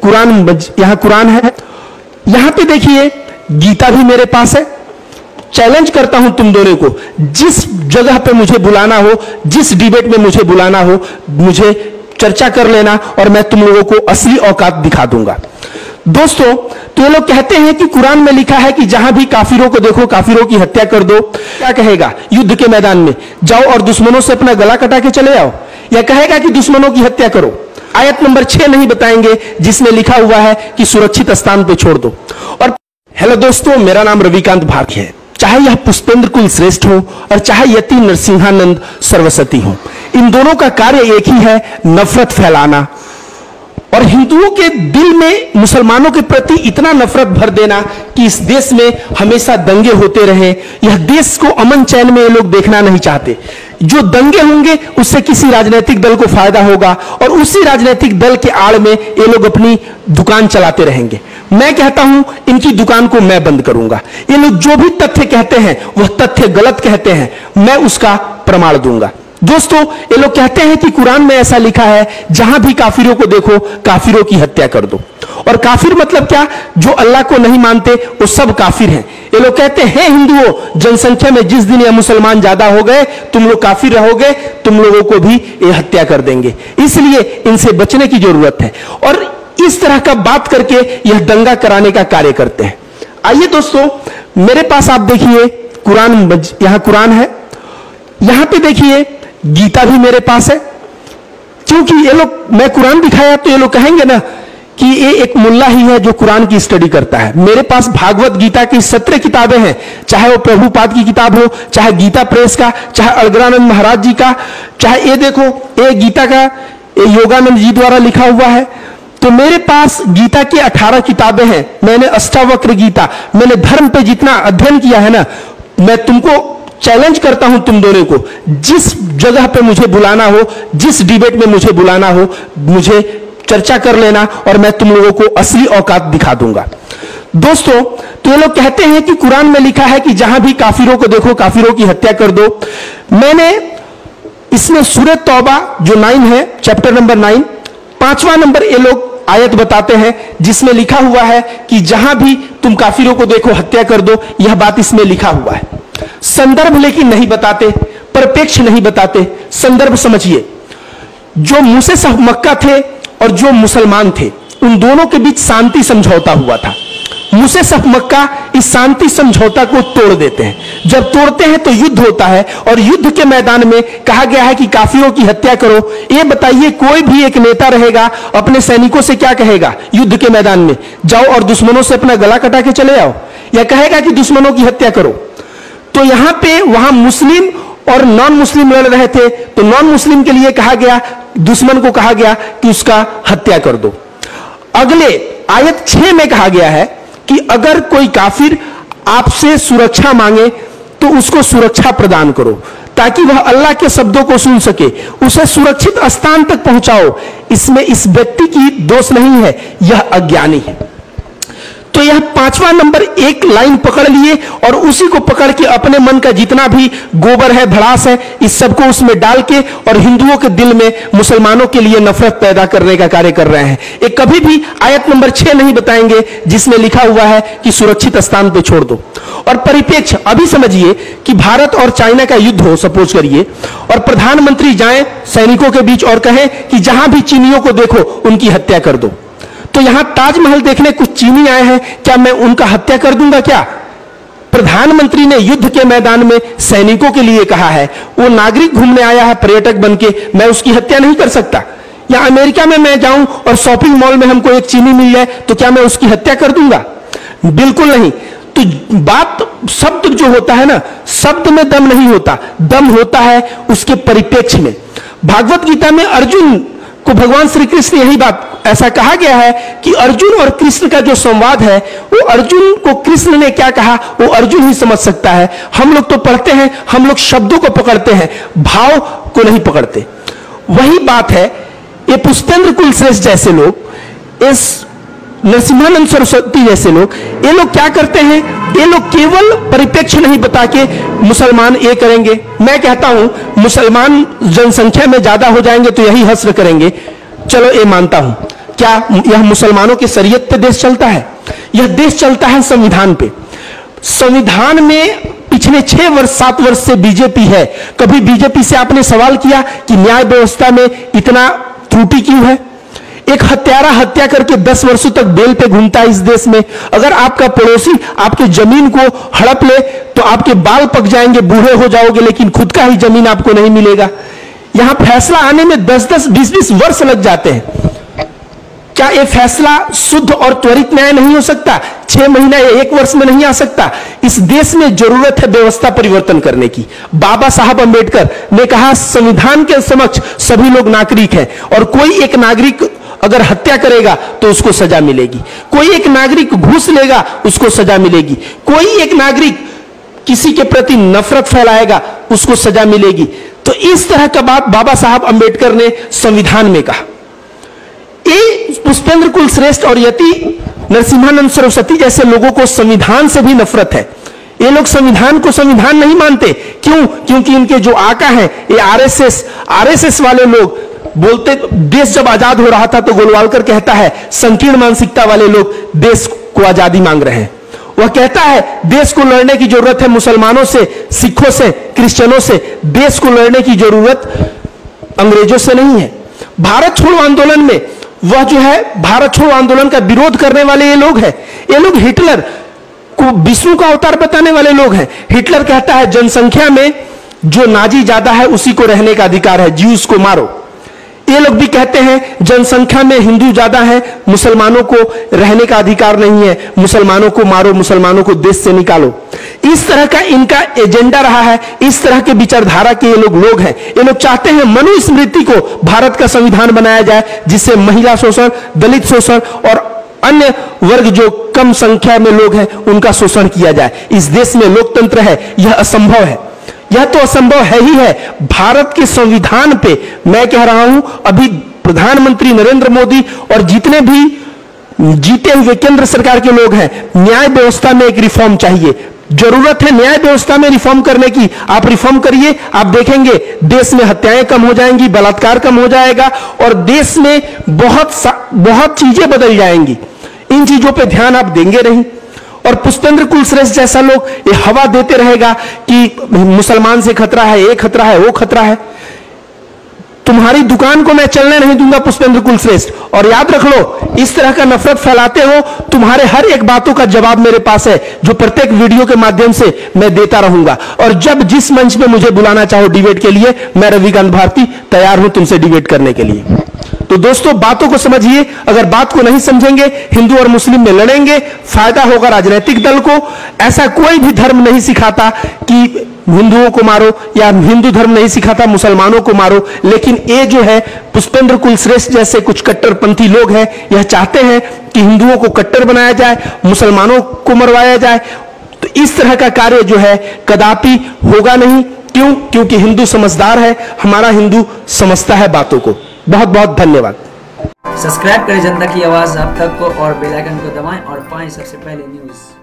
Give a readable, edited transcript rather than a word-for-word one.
यहाँ कुरान है, यहां पे देखिए गीता भी मेरे पास है। चैलेंज करता हूं तुम दोनों को, जिस जगह पे मुझे बुलाना हो, जिस डिबेट में मुझे बुलाना हो, मुझे चर्चा कर लेना और मैं तुम लोगों को असली औकात दिखा दूंगा। दोस्तों, तो ये लोग कहते हैं कि कुरान में लिखा है कि जहां भी काफिरों को देखो काफिरों की हत्या कर दो। क्या कहेगा? युद्ध के मैदान में जाओ और दुश्मनों से अपना गला कटा के चले आओ, या कहेगा कि दुश्मनों की हत्या करो? आयत नंबर 6 नहीं बताएंगे जिसमें लिखा हुआ है कि सुरक्षित स्थान पे छोड़ दो। और हेलो दोस्तों, मेरा नाम रविकांत भारती है। चाहे यह पुष्पेंद्र कुल श्रेष्ठ हो और चाहे यति नरसिंहानंद सरस्वती हो, इन दोनों का कार्य एक ही है, नफरत फैलाना और हिंदुओं के दिल में मुसलमानों के प्रति इतना नफरत भर देना कि इस देश में हमेशा दंगे होते रहे। यह देश को अमन चैन में ये लोग देखना नहीं चाहते। जो दंगे होंगे उससे किसी राजनीतिक दल को फायदा होगा और उसी राजनीतिक दल के आड़ में ये लोग अपनी दुकान चलाते रहेंगे। मैं कहता हूं इनकी दुकान को मैं बंद करूंगा। ये लोग जो भी तथ्य कहते हैं वह तथ्य गलत कहते हैं, मैं उसका प्रमाण दूंगा। दोस्तों, ये लोग कहते हैं कि कुरान में ऐसा लिखा है जहां भी काफिरों को देखो काफिरों की हत्या कर दो। और काफिर मतलब क्या? जो अल्लाह को नहीं मानते वो सब काफिर हैं। ये लोग कहते हैं हिंदुओं, जनसंख्या में जिस दिन ये मुसलमान ज्यादा हो गए तुम लोग काफिर रहोगे, तुम लोगों को भी ये हत्या कर देंगे, इसलिए इनसे बचने की जरूरत है। और इस तरह का बात करके यह दंगा कराने का कार्य करते हैं। आइए दोस्तों, मेरे पास आप देखिए कुरान, यहां कुरान है, यहां पे देखिए गीता भी मेरे पास है। क्योंकि ये लोग, मैं कुरान दिखाया तो ये लोग कहेंगे ना कि ये एक मुल्ला ही है जो कुरान की स्टडी करता है। मेरे पास भागवत गीता की 17 किताबें हैं, चाहे वो प्रभुपाद की किताब हो, चाहे गीता प्रेस का, चाहे अलगरानंद महाराज जी का, चाहे ये देखो ये गीता का ये योगानंद जी द्वारा लिखा हुआ है। तो मेरे पास गीता की 18 किताबें हैं। मैंने अष्टावक्र गीता, मैंने धर्म पे जितना अध्ययन किया है ना, मैं तुमको चैलेंज करता हूं तुम दोनों को, जिस जगह पे मुझे बुलाना हो, जिस डिबेट में मुझे बुलाना हो, मुझे चर्चा कर लेना और मैं तुम लोगों को असली औकात दिखा दूंगा। दोस्तों, तो ये लोग कहते हैं कि कुरान में लिखा है कि जहां भी काफिरों को देखो काफिरों की हत्या कर दो। मैंने इसमें सूरह तौबा जो 9 है, चैप्टर नंबर 9, 5वां नंबर ये लोग आयत बताते हैं जिसमें लिखा हुआ है कि जहां भी तुम काफिरों को देखो हत्या कर दो। यह बात इसमें लिखा हुआ है। संदर्भ लेकिन नहीं बताते, परिप्रेक्ष नहीं बताते। संदर्भ समझिए, जो मूसे साहब मक्का थे और जो मुसलमान थे उन दोनों के बीच शांति समझौता हुआ था। मूसे साहब मक्का इस शांति समझौता को तोड़ देते हैं। जब तोड़ते हैं तो युद्ध होता है और युद्ध के मैदान में कहा गया है कि काफिरों की हत्या करो। ये बताइए, कोई भी एक नेता रहेगा अपने सैनिकों से क्या कहेगा? युद्ध के मैदान में जाओ और दुश्मनों से अपना गला कटा के चले आओ, या कहेगा कि दुश्मनों की हत्या करो? तो यहां पे वहां मुस्लिम और नॉन मुस्लिम लड़ रहे थे, तो नॉन मुस्लिम के लिए कहा गया, दुश्मन को कहा गया कि उसका हत्या कर दो। अगले आयत 6 में कहा गया है कि अगर कोई काफिर आपसे सुरक्षा मांगे तो उसको सुरक्षा प्रदान करो ताकि वह अल्लाह के शब्दों को सुन सके, उसे सुरक्षित स्थान तक पहुंचाओ। इसमें इस व्यक्ति की दोष नहीं है, यह अज्ञानी है। तो यह 5वां नंबर एक लाइन पकड़ लिए और उसी को पकड़ के अपने मन का जितना भी गोबर है, भड़ास है, इस सबको उसमें डाल के और हिंदुओं के दिल में मुसलमानों के लिए नफरत पैदा करने का कार्य कर रहे हैं। ये कभी भी आयत नंबर 6 नहीं बताएंगे जिसमें लिखा हुआ है कि सुरक्षित स्थान पे छोड़ दो। और परिप्रेक्ष्य अभी समझिए कि भारत और चाइना का युद्ध हो, सपोज करिए, और प्रधानमंत्री जाएं सैनिकों के बीच और कहें कि जहां भी चीनियों को देखो उनकी हत्या कर दो। तो यहां ताजमहल देखने कुछ चीनी आए हैं, क्या मैं उनका हत्या कर दूंगा? क्या प्रधानमंत्री ने युद्ध के मैदान में सैनिकों के लिए कहा है? वो नागरिक घूमने आया है पर्यटक बन के, मैं उसकी हत्या नहीं कर सकता? या अमेरिका में मैं जाऊं और शॉपिंग मॉल में हमको एक चीनी मिल जाए तो क्या मैं उसकी हत्या कर दूंगा? बिल्कुल नहीं। तो बात, शब्द जो होता है ना, शब्द में दम नहीं होता, दम होता है उसके परिप्रेक्ष्य में। भागवत गीता में अर्जुन को भगवान श्री कृष्ण यही बात, ऐसा कहा गया है कि अर्जुन और कृष्ण का जो संवाद है वो अर्जुन को कृष्ण ने क्या कहा वो अर्जुन ही समझ सकता है। हम लोग तो पढ़ते हैं, हम लोग शब्दों को पकड़ते हैं, भाव को नहीं पकड़ते। वही बात है, ये पुष्पेंद्र कुल श्रेष्ठ जैसे लोग, इस नरसिंहानंद सरस्वती जैसे लोग, ये लोग क्या करते हैं? ये लोग केवल परिप्रेक्ष्य नहीं बता के मुसलमान ये करेंगे। मैं कहता हूं मुसलमान जनसंख्या में ज्यादा हो जाएंगे तो यही हश्र करेंगे, चलो ये मानता हूं। क्या यह मुसलमानों के शरीयत पे देश चलता है? यह देश चलता है संविधान पे। संविधान में पिछले 7 वर्ष से बीजेपी है। कभी बीजेपी से आपने सवाल किया कि न्याय व्यवस्था में इतना त्रुटि क्यों है? एक हत्यारा हत्या करके 10 वर्षों तक बेल पे घूमता है इस देश में। अगर आपका पड़ोसी आपके जमीन को हड़प ले तो आपके बाल पक जाएंगे, बूढ़े हो जाओगे, लेकिन खुद का ही जमीन आपको नहीं मिलेगा। यहां फैसला आने में 10-10, 20-20 वर्ष लग जाते हैं। क्या यह फैसला शुद्ध और त्वरित न्याय नहीं हो सकता? 6 महीना या 1 वर्ष में नहीं आ सकता? इस देश में जरूरत है व्यवस्था परिवर्तन करने की। बाबा साहब अंबेडकर ने कहा संविधान के समक्ष सभी लोग नागरिक हैं और कोई एक नागरिक अगर हत्या करेगा तो उसको सजा मिलेगी, कोई एक नागरिक घूस लेगा उसको सजा मिलेगी, कोई एक नागरिक किसी के प्रति नफरत फैलाएगा उसको सजा मिलेगी। तो इस तरह का बात बाबा साहब अंबेडकर ने संविधान में कहा। ये पुष्पेंद्र कुल श्रेष्ठ और यति नरसिम्हानंद सरस्वती जैसे लोगों को संविधान से भी नफरत है। ये लोग संविधान को संविधान नहीं मानते। क्यों? क्योंकि इनके जो आका हैं ये आरएसएस वाले लोग बोलते। देश जब आजाद हो रहा था तो गोलवालकर कहता है संकीर्ण मानसिकता वाले लोग देश को आजादी मांग रहे हैं। वह कहता है देश को लड़ने की जरूरत है मुसलमानों से, सिखों से, क्रिश्चियनों से। देश को लड़ने की जरूरत अंग्रेजों से नहीं है। भारत छोड़ो आंदोलन में वह जो है भारत छोड़ो आंदोलन का विरोध करने वाले ये लोग हैं। ये लोग हिटलर को विष्णु का अवतार बताने वाले लोग हैं। हिटलर कहता है जनसंख्या में जो नाजी ज्यादा है उसी को रहने का अधिकार है, ज्यूस को मारो। ये लोग भी कहते हैं जनसंख्या में हिंदू ज्यादा है, मुसलमानों को रहने का अधिकार नहीं है, मुसलमानों को मारो, मुसलमानों को देश से निकालो। इस तरह का इनका एजेंडा रहा है। इस तरह के विचारधारा के ये लोग हैं। ये लोग चाहते हैं मनुस्मृति को भारत का संविधान बनाया जाए जिससे महिला शोषण, दलित शोषण और अन्य वर्ग जो कम संख्या में लोग हैं उनका शोषण किया जाए। इस देश में लोकतंत्र है, यह असंभव है। यह तो असंभव है ही है। भारत के संविधान पे मैं कह रहा हूं अभी प्रधानमंत्री नरेंद्र मोदी और जितने भी जीते हुए केंद्र सरकार के लोग हैं, न्याय व्यवस्था में एक रिफॉर्म चाहिए। जरूरत है न्याय व्यवस्था में रिफॉर्म करने की। आप रिफॉर्म करिए, आप देखेंगे देश में हत्याएं कम हो जाएंगी, बलात्कार कम हो जाएगा और देश में बहुत चीजें बदल जाएंगी। इन चीजों पे ध्यान आप देंगे नहीं और पुष्पेंद्र कुल श्रेष्ठ जैसा लोग ये हवा देते रहेगा कि मुसलमान से खतरा है, ये खतरा है, वो खतरा है। तुम्हारी दुकान को मैं चलने नहीं दूंगा पुष्पेंद्र कुल श्रेष्ठ। और याद रख लो, इस तरह का नफरत फैलाते हो, तुम्हारे हर एक बातों का जवाब मेरे पास है जो प्रत्येक वीडियो के माध्यम से मैं देता रहूंगा। और जब जिस मंच में मुझे बुलाना चाहो डिबेट के लिए, मैं रविकांत भारती तैयार हूं तुमसे डिबेट करने के लिए। तो दोस्तों बातों को समझिए। अगर बात को नहीं समझेंगे, हिंदू और मुस्लिम में लड़ेंगे, फायदा होगा राजनीतिक दल को। ऐसा कोई भी धर्म नहीं सिखाता कि हिंदुओं को मारो या हिंदू धर्म नहीं सिखाता मुसलमानों को मारो। लेकिन ये जो है पुष्पेंद्र कुल श्रेष्ठ जैसे कुछ कट्टरपंथी लोग हैं, यह चाहते हैं कि हिंदुओं को कट्टर बनाया जाए, मुसलमानों को मरवाया जाए। तो इस तरह का कार्य जो है कदापि होगा नहीं। क्यों? क्योंकि हिंदू समझदार है, हमारा हिंदू समझता है बातों को। बहुत बहुत धन्यवाद। सब्सक्राइब करें जनता की आवाज आप तक को और बेल आइकन को दबाएं और पाएं सबसे पहले न्यूज़।